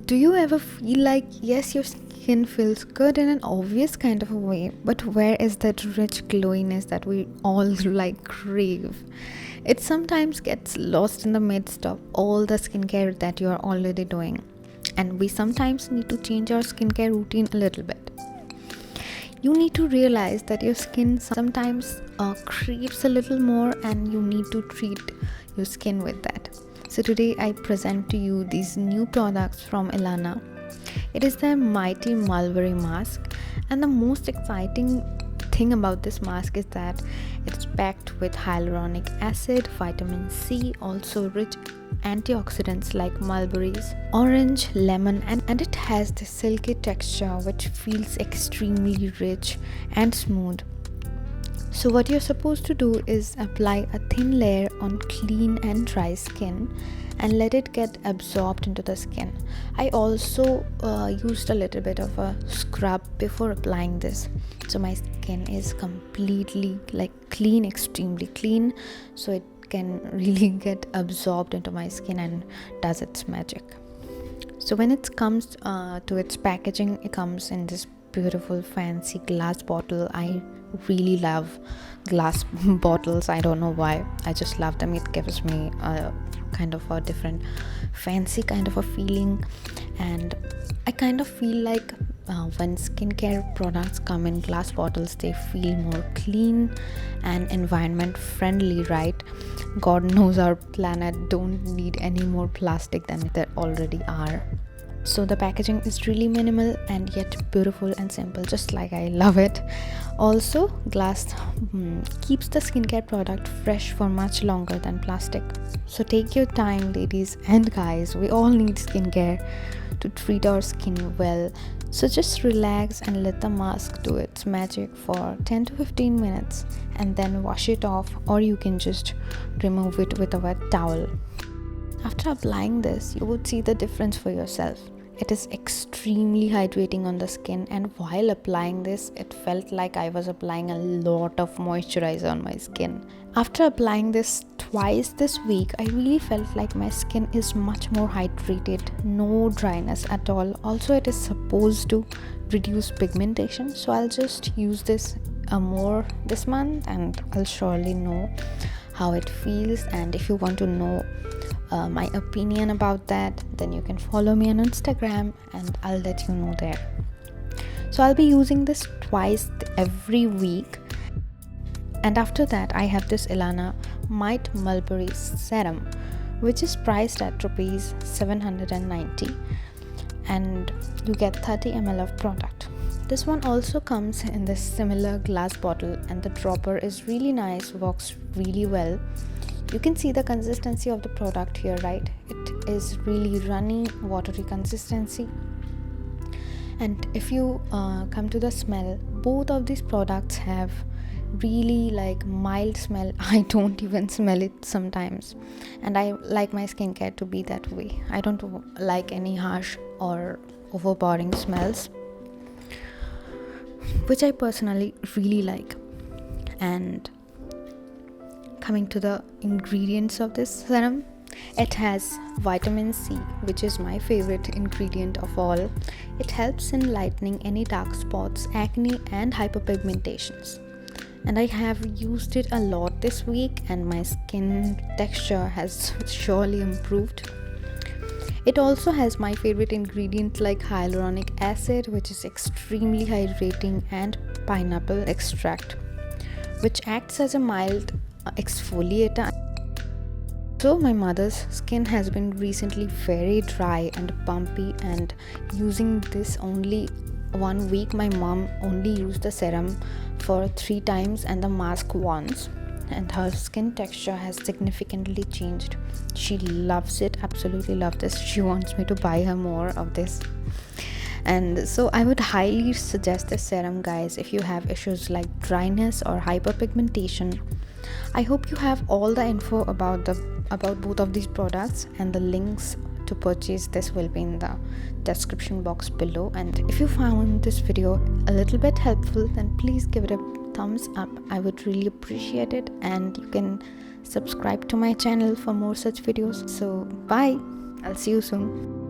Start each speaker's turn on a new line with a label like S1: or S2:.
S1: Do you ever feel like, yes, your skin feels good in an obvious kind of a way, but where is that rich glowiness that we all like crave? It sometimes gets lost in the midst of all the skincare that you are already doing, and we sometimes need to change our skincare routine a little bit. You need to realize that your skin sometimes craves a little more, and you need to treat your skin with that. So today I present to you these new products from Ilana. It is their mighty Mulberry mask, and the most exciting thing about this mask is that it's packed with hyaluronic acid, vitamin C, also rich antioxidants like mulberries, orange, lemon, and it has this silky texture which feels extremely rich and smooth. So what you're supposed to do is apply a thin layer on clean and dry skin and let it get absorbed into the skin. I also used a little bit of a scrub before applying this, so my skin is completely clean, extremely clean, so it can really get absorbed into my skin and does its magic. So when it comes to its packaging, it comes in this beautiful fancy glass bottle. I really love glass bottles. I don't know why, I just love them. It gives me a kind of a different fancy kind of a feeling, and I kind of feel like when skincare products come in glass bottles, they feel more clean and environment friendly, right? God knows our planet don't need any more plastic than there already are. So the packaging is really minimal and yet beautiful and simple, just like I love it. Also, glass keeps the skincare product fresh for much longer than plastic. So take your time, ladies and guys. We all need skincare to treat our skin well. So just relax and let the mask do its magic for 10 to 15 minutes and then wash it off, or you can just remove it with a wet towel. After applying this, you would see the difference for yourself. It is extremely hydrating on the skin, and while applying this, it felt like I was applying a lot of moisturizer on my skin. After applying this twice this week, I really felt like my skin is much more hydrated, no dryness at all. Also, it is supposed to reduce pigmentation, so I'll just use this more this month and I'll surely know how it feels. And if you want to know my opinion about that, then you can follow me on Instagram and I'll let you know there. So I'll be using this twice every week, and after that I have this Ilana Might Mulberry Serum, which is priced at rupees 790, and you get 30 ml of product. This one also comes in this similar glass bottle, and the dropper is really nice, works really well. You can see the consistency of the product here, right? It is really runny, watery consistency. And if you come to the smell, both of these products have really mild smell. I don't even smell it sometimes, and I like my skincare to be that way. I don't like any harsh or overpowering smells, which I personally really like. And coming to the ingredients of this serum, it has vitamin C, which is my favorite ingredient of all. It helps in lightening any dark spots, acne, and hyperpigmentations. And I have used it a lot this week, and my skin texture has surely improved. It also has my favorite ingredient like hyaluronic acid, which is extremely hydrating, and pineapple extract, which acts as a mild exfoliator. So my mother's skin has been recently very dry and bumpy, and using this only 1 week, my mom only used the serum for 3 times and the mask once, and her skin texture has significantly changed. She loves it, absolutely loves this. She wants me to buy her more of this. And so I would highly suggest this serum, guys, if you have issues like dryness or hyperpigmentation. I hope you have all the info about both of these products, and the links to purchase this will be in the description box below. And if you found this video a little bit helpful, then please give it a thumbs up. I would really appreciate it, and you can subscribe to my channel for more such videos. So bye, I'll see you soon.